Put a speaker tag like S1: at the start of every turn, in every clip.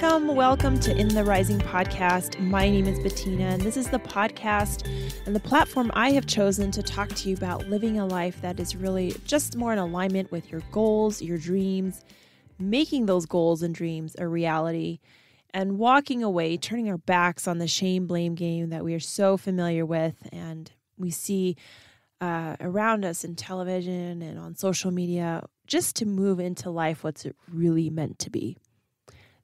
S1: Welcome to In the Rising podcast. My name is Bettina, and this is the podcast and the platform I have chosen to talk to you about living a life that is really just more in alignment with your goals, your dreams, making those goals and dreams a reality, and walking away, turning our backs on the shame-blame game that we are so familiar with and we see around us in television and on social media, just to move into life what's it really meant to be.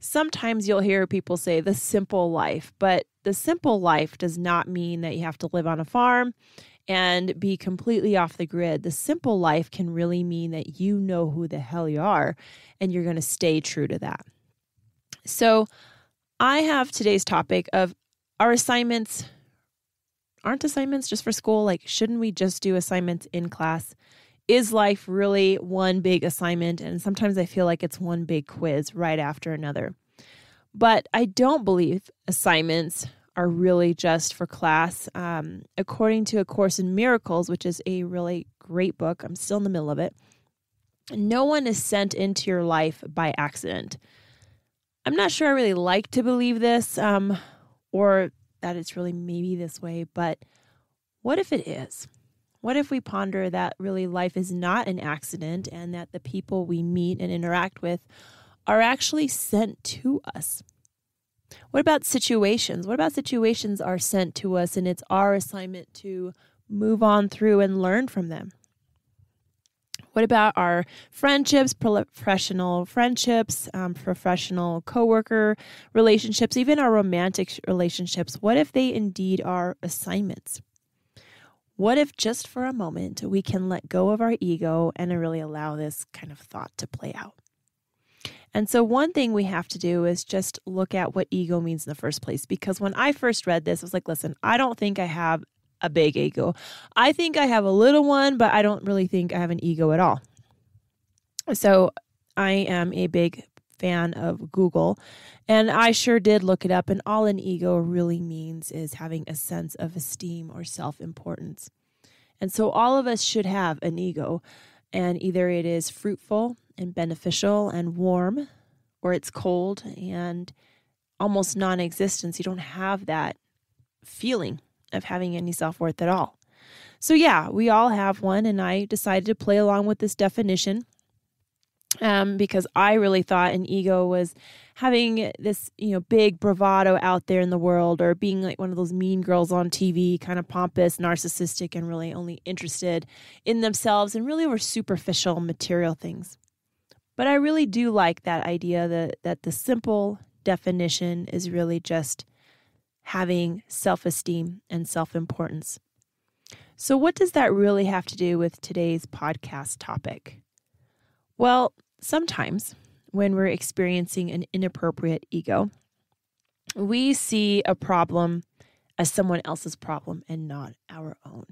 S1: Sometimes you'll hear people say the simple life, but the simple life does not mean that you have to live on a farm and be completely off the grid. The simple life can really mean that you know who the hell you are and you're going to stay true to that. So I have today's topic of our assignments aren't assignments just for school. Like, shouldn't we just do assignments in class? Is life really one big assignment? And sometimes I feel like it's one big quiz right after another. But I don't believe assignments are really just for class. According to A Course in Miracles, which is a really great book, I'm still in the middle of it, no one is sent into your life by accident. I'm not sure I really like to believe this, or that it's really maybe this way, but what if it is? What if we ponder that really life is not an accident and that the people we meet and interact with are actually sent to us? What about situations? What about situations are sent to us and it's our assignment to move on through and learn from them? What about our friendships, professional friendships, professional coworker relationships, even our romantic relationships? What if they indeed are assignments? What if just for a moment we can let go of our ego and really allow this kind of thought to play out? And so one thing we have to do is just look at what ego means in the first place. Because when I first read this, I was like, listen, I don't think I have a big ego. I think I have a little one, but I don't really think I have an ego at all. So I am a big fan of Google, and I sure did look it up, and all an ego really means is having a sense of esteem or self-importance. And so all of us should have an ego, and either it is fruitful and beneficial and warm, or it's cold and almost non-existent. You don't have that feeling of having any self-worth at all. So yeah, we all have one, and I decided to play along with this definition because I really thought an ego was having this, big bravado out there in the world, or being like one of those mean girls on TV, kind of pompous, narcissistic, and really only interested in themselves and really were superficial material things. But I really do like that idea that the simple definition is really just having self-esteem and self-importance. So what does that really have to do with today's podcast topic? Well, sometimes when we're experiencing an inappropriate ego, we see a problem as someone else's problem and not our own.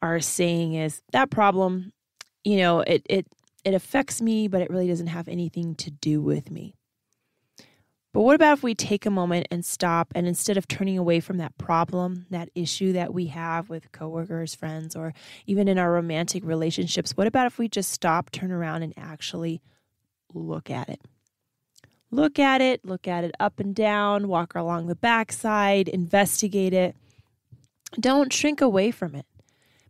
S1: Our saying is, that problem, it affects me, but it really doesn't have anything to do with me. But what about if we take a moment and stop, and instead of turning away from that problem, that issue that we have with coworkers, friends, or even in our romantic relationships, what about if we just stop, turn around, and actually look at it? Look at it up and down, walk along the backside, investigate it. Don't shrink away from it.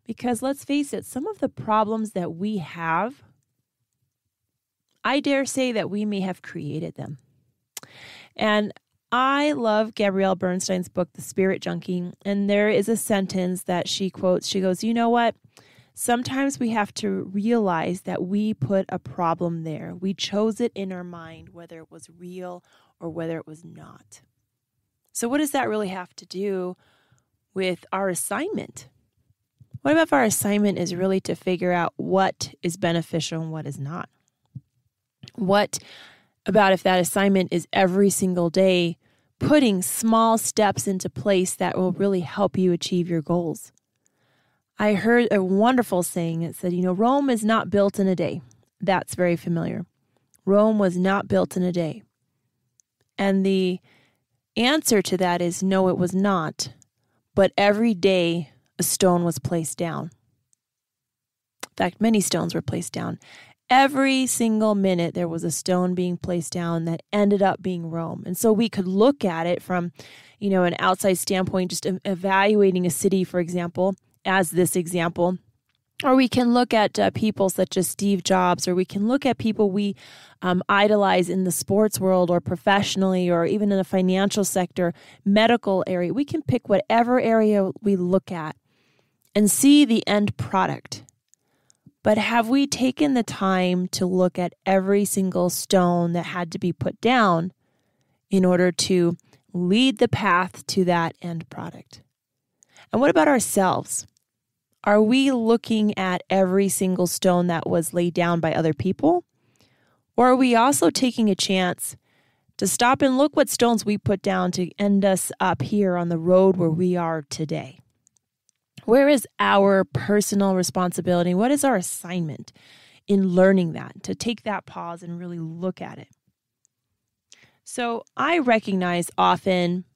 S1: Because let's face it, some of the problems that we have, I dare say that we may have created them. And I love Gabrielle Bernstein's book, The Spirit Junkie, and there is a sentence that she quotes. She goes, you know what? Sometimes we have to realize that we put a problem there. We chose it in our mind, whether it was real or whether it was not. So what does that really have to do with our assignment? What about if our assignment is really to figure out what is beneficial and what is not? What about if that assignment is every single day putting small steps into place that will really help you achieve your goals? I heard a wonderful saying that said, Rome is not built in a day. That's very familiar. Rome was not built in a day. And the answer to that is no, it was not. But every day a stone was placed down. In fact, many stones were placed down. Every single minute there was a stone being placed down that ended up being Rome. And so we could look at it from, an outside standpoint, just evaluating a city, for example, as this example. Or we can look at people such as Steve Jobs, or we can look at people we idolize in the sports world or professionally, or even in the financial sector, medical area. We can pick whatever area we look at and see the end product. But have we taken the time to look at every single stone that had to be put down in order to lead the path to that end product? And what about ourselves? Are we looking at every single stone that was laid down by other people? Or are we also taking a chance to stop and look what stones we put down to end us up here on the road where we are today? Where is our personal responsibility? What is our assignment in learning that, to take that pause and really look at it? So I recognize often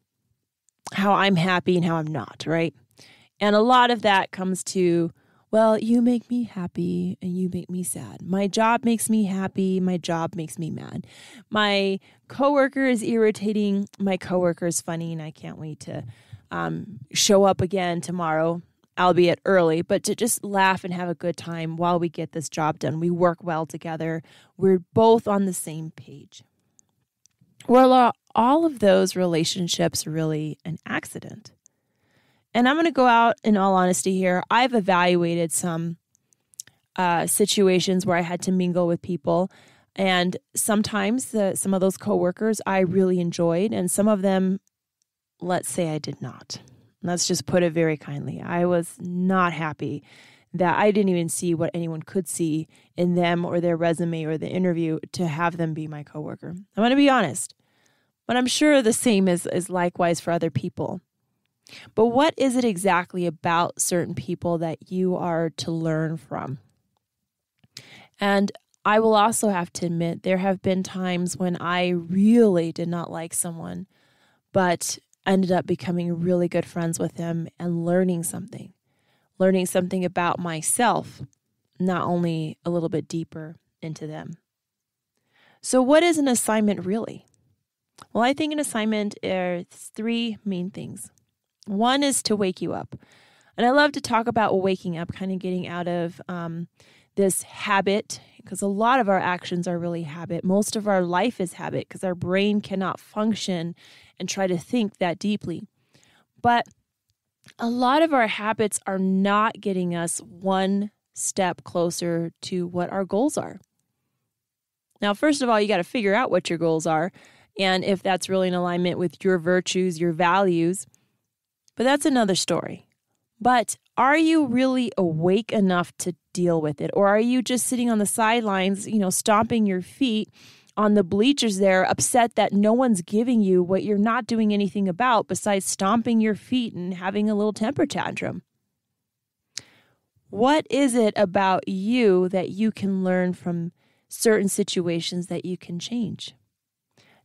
S1: how I'm happy and how I'm not, right? And a lot of that comes to, well, you make me happy and you make me sad. My job makes me happy. My job makes me mad. My coworker is irritating. My coworker is funny, and I can't wait to show up again tomorrow, albeit early, but to just laugh and have a good time while we get this job done. We work well together. We're both on the same page. Well, are all of those relationships really an accident? And I'm going to go out in all honesty here. I've evaluated some situations where I had to mingle with people. And sometimes some of those coworkers I really enjoyed. And some of them, let's say I did not. Let's just put it very kindly. I was not happy that I didn't even see what anyone could see in them or their resume or the interview to have them be my coworker. I'm going to be honest. But I'm sure the same is likewise for other people. But what is it exactly about certain people that you are to learn from? And I will also have to admit, there have been times when I really did not like someone, but ended up becoming really good friends with them and learning something about myself, not only a little bit deeper into them. So what is an assignment really? Well, I think an assignment is three main things. One is to wake you up. And I love to talk about waking up, kind of getting out of this habit, because a lot of our actions are really habit. Most of our life is habit because our brain cannot function and try to think that deeply. But a lot of our habits are not getting us one step closer to what our goals are. Now, first of all, you got to figure out what your goals are and if that's really in alignment with your virtues, your values. But that's another story. But are you really awake enough to deal with it? Or are you just sitting on the sidelines, stomping your feet on the bleachers there, upset that no one's giving you what you're not doing anything about besides stomping your feet and having a little temper tantrum? What is it about you that you can learn from certain situations that you can change?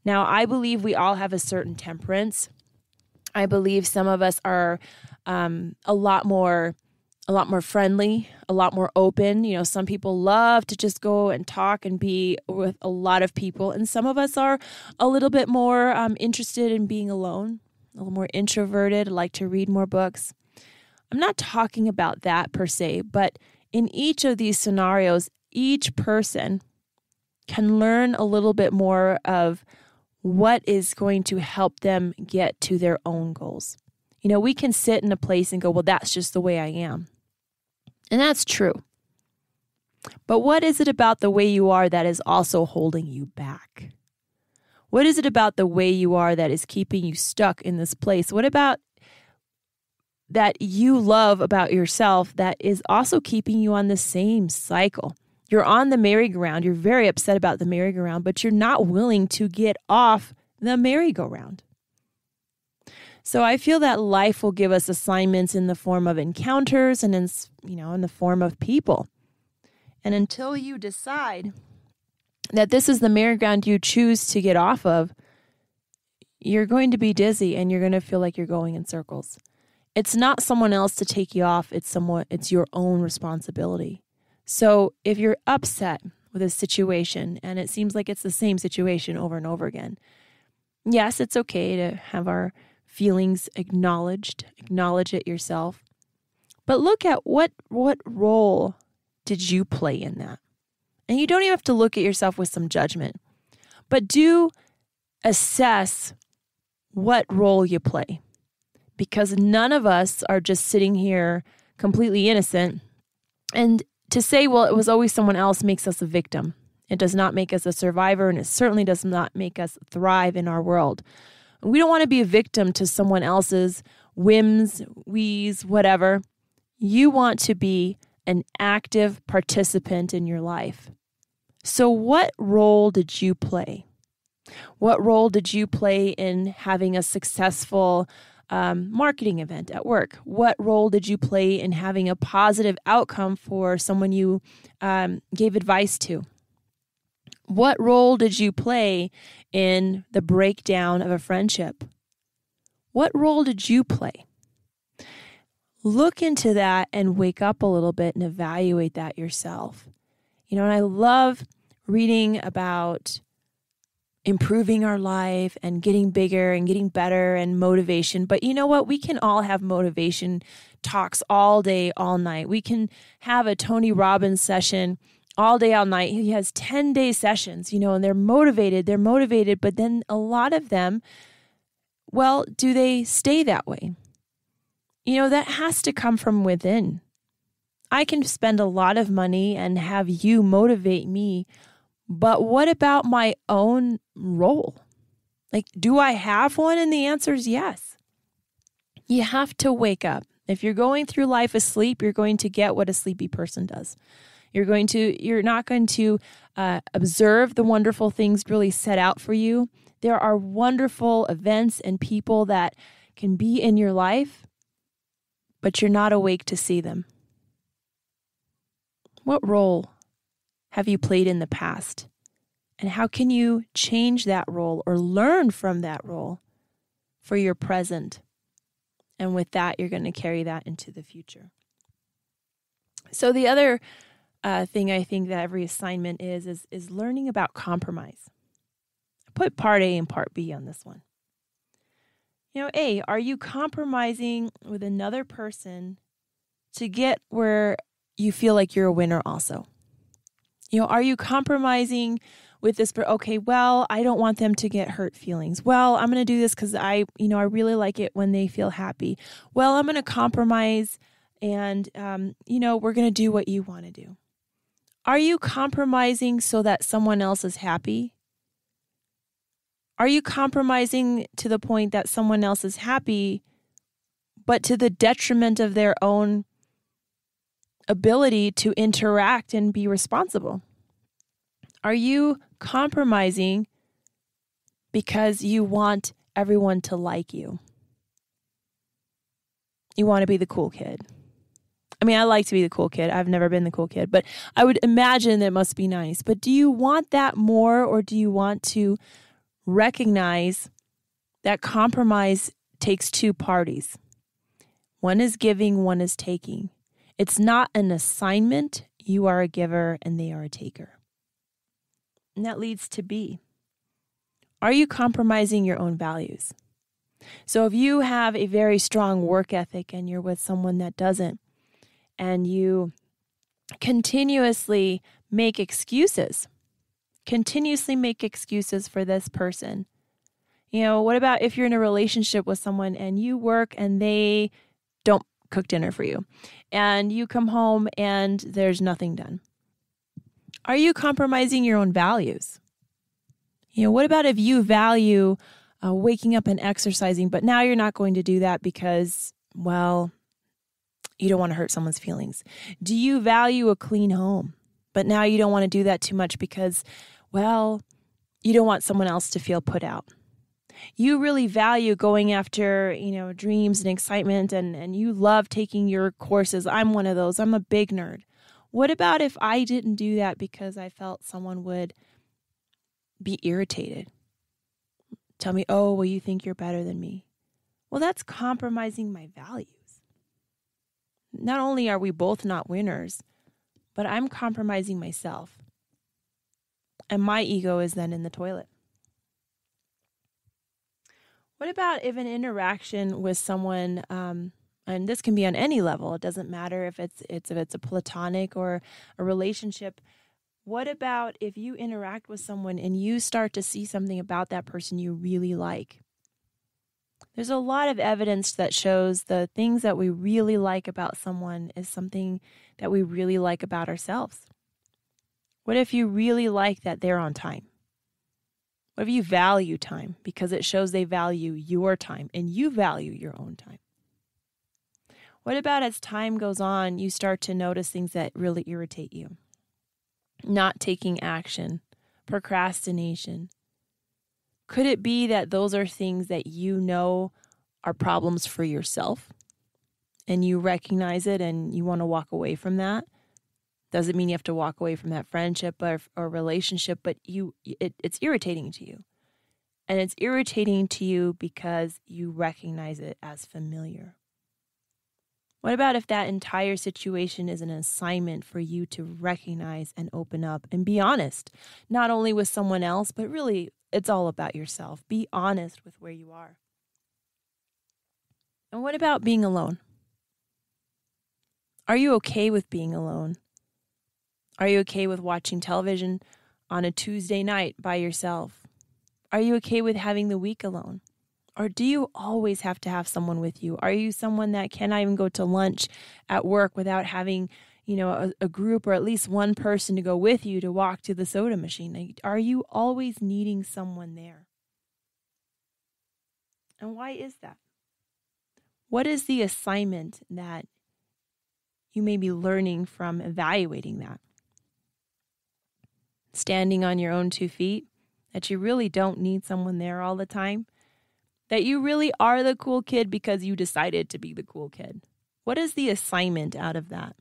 S1: Now, I believe we all have a certain temperance. I believe some of us are a lot more friendly, a lot more open. Some people love to just go and talk and be with a lot of people. And some of us are a little bit more interested in being alone, a little more introverted, like to read more books. I'm not talking about that per se, but in each of these scenarios, each person can learn a little bit more of what is going to help them get to their own goals. We can sit in a place and go, well, that's just the way I am. And that's true. But what is it about the way you are that is also holding you back? What is it about the way you are that is keeping you stuck in this place? What about that you love about yourself that is also keeping you on the same cycle? You're on the merry-go-round. You're very upset about the merry-go-round, but you're not willing to get off the merry-go-round. So I feel that life will give us assignments in the form of encounters and in the form of people. And until you decide that this is the merry-go-round you choose to get off of, you're going to be dizzy and you're going to feel like you're going in circles. It's not someone else to take you off. It's your own responsibility. So if you're upset with a situation and it seems like it's the same situation over and over again. Yes, it's okay to have our feelings acknowledged. Acknowledge it yourself. But look at what role did you play in that? And you don't even have to look at yourself with some judgment, but do assess what role you play. Because none of us are just sitting here completely innocent. And to say, well, it was always someone else makes us a victim. It does not make us a survivor, and it certainly does not make us thrive in our world. We don't want to be a victim to someone else's whims, wheeze, whatever. You want to be an active participant in your life. So what role did you play? What role did you play in having a successful marketing event at work? What role did you play in having a positive outcome for someone you gave advice to? What role did you play in the breakdown of a friendship? What role did you play? Look into that and wake up a little bit and evaluate that yourself. And I love reading about improving our life and getting bigger and getting better and motivation. But you know what? We can all have motivation talks all day, all night. We can have a Tony Robbins session all day, all night. He has 10-day sessions, and they're motivated, but then a lot of them, well, do they stay that way? That has to come from within. I can spend a lot of money and have you motivate me, but what about my own role? Do I have one? And the answer is yes. You have to wake up. If you're going through life asleep, you're going to get what a sleepy person does. You're not going to observe the wonderful things really set out for you. There are wonderful events and people that can be in your life, but you're not awake to see them. What role have you played in the past? And how can you change that role or learn from that role for your present? And with that, you're going to carry that into the future. So the other thing I think that every assignment is learning about compromise. I put part A and part B on this one. A, are you compromising with another person to get where you feel like you're a winner also? Are you compromising with this? Okay, well, I don't want them to get hurt feelings. Well, I'm going to do this because I really like it when they feel happy. Well, I'm going to compromise and, we're going to do what you want to do. Are you compromising so that someone else is happy? Are you compromising to the point that someone else is happy, but to the detriment of their own ability to interact and be responsible? Are you compromising because you want everyone to like you? You want to be the cool kid. I like to be the cool kid. I've never been the cool kid, but I would imagine it must be nice. But do you want that more, or do you want to recognize that compromise takes two parties? One is giving, one is taking. It's not an assignment. You are a giver and they are a taker. And that leads to B. Are you compromising your own values? So if you have a very strong work ethic and you're with someone that doesn't, and you continuously make excuses for this person. What about if you're in a relationship with someone and you work and they don't cook dinner for you and you come home and there's nothing done? Are you compromising your own values? What about if you value waking up and exercising, but now you're not going to do that because, well, you don't want to hurt someone's feelings? Do you value a clean home, but now you don't want to do that too much because, well, you don't want someone else to feel put out? You really value going after, dreams and excitement, and you love taking your courses. I'm one of those. I'm a big nerd. What about if I didn't do that because I felt someone would be irritated? Tell me, oh, well, you think you're better than me. Well, that's compromising my values. Not only are we both not winners, but I'm compromising myself. And my ego is then in the toilet. What about if an interaction with someone, and this can be on any level, it doesn't matter if it's a platonic or a relationship. What about if you interact with someone and you start to see something about that person you really like? There's a lot of evidence that shows the things that we really like about someone is something that we really like about ourselves. What if you really like that they're on time? What if you value time because it shows they value your time and you value your own time? What about as time goes on, you start to notice things that really irritate you? Not taking action, procrastination. Could it be that those are things that you know are problems for yourself and you recognize it and you want to walk away from that? Doesn't mean you have to walk away from that friendship or relationship, but it's irritating to you. And it's irritating to you because you recognize it as familiar. What about if that entire situation is an assignment for you to recognize and open up and be honest, not only with someone else, but really it's all about yourself. Be honest with where you are. And what about being alone? Are you okay with being alone? Are you okay with watching television on a Tuesday night by yourself? Are you okay with having the week alone? Or do you always have to have someone with you? Are you someone that cannot even go to lunch at work without having, a group or at least one person to go with you to walk to the soda machine? Like, are you always needing someone there? And why is that? What is the assignment that you may be learning from evaluating that? Standing on your own 2 feet, that you really don't need someone there all the time, that you really are the cool kid because you decided to be the cool kid. What is the assignment out of that?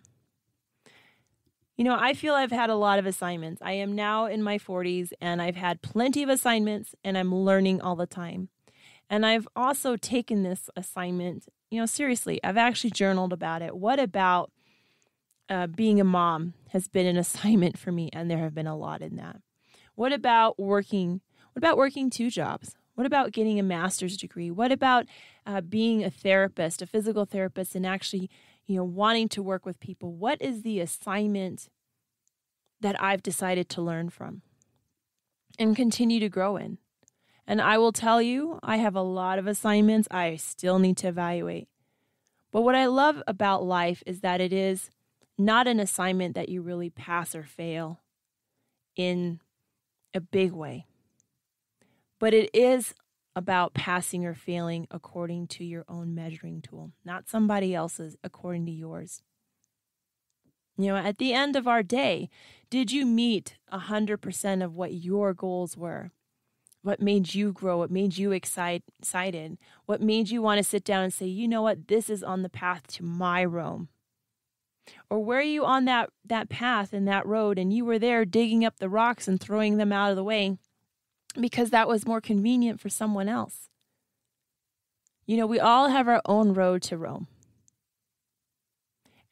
S1: I feel I've had a lot of assignments. I am now in my 40s and I've had plenty of assignments and I'm learning all the time. And I've also taken this assignment, seriously. I've actually journaled about it. What about being a mom has been an assignment for me, and there have been a lot in that. What about working 2 jobs? What about getting a master's degree? What about being a therapist, a physical therapist, and actually, wanting to work with people? What is the assignment that I've decided to learn from and continue to grow in? And I will tell you, I have a lot of assignments I still need to evaluate. But what I love about life is that it is not an assignment that you really pass or fail in a big way. But it is about passing or failing according to your own measuring tool, not somebody else's, according to yours. At the end of our day, did you meet 100% of what your goals were? What made you grow? What made you excited? What made you want to sit down and say, you know what, this is on the path to my Rome? Or were you on that path and that road and you were there digging up the rocks and throwing them out of the way because that was more convenient for someone else? We all have our own road to Rome.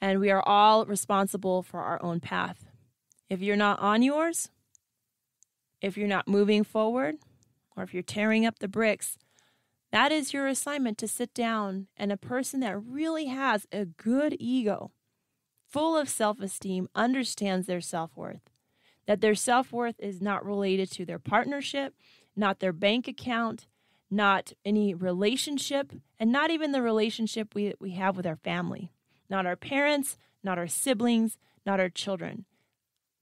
S1: And we are all responsible for our own path. If you're not on yours, if you're not moving forward, or if you're tearing up the bricks, that is your assignment to sit down, and a person that really has a good ego, full of self-esteem, understands their self-worth, that their self-worth is not related to their partnership, not their bank account, not any relationship, and not even the relationship we have with our family, not our parents, not our siblings, not our children,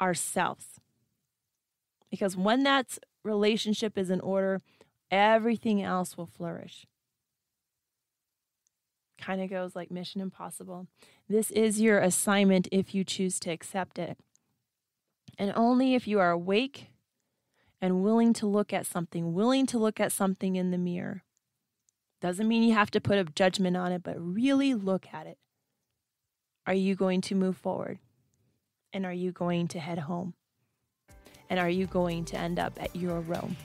S1: ourselves. Because when that relationship is in order, everything else will flourish. Kind of goes like Mission Impossible. This is your assignment if you choose to accept it. And only if you are awake and willing to look at something in the mirror. Doesn't mean you have to put a judgment on it, but really look at it. Are you going to move forward? And are you going to head home? And are you going to end up at your Rome?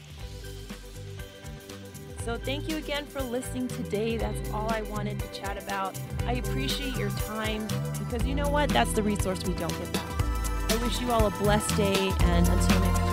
S1: So thank you again for listening today. That's all I wanted to chat about. I appreciate your time because you know what? That's the resource we don't get back. I wish you all a blessed day, and until next time.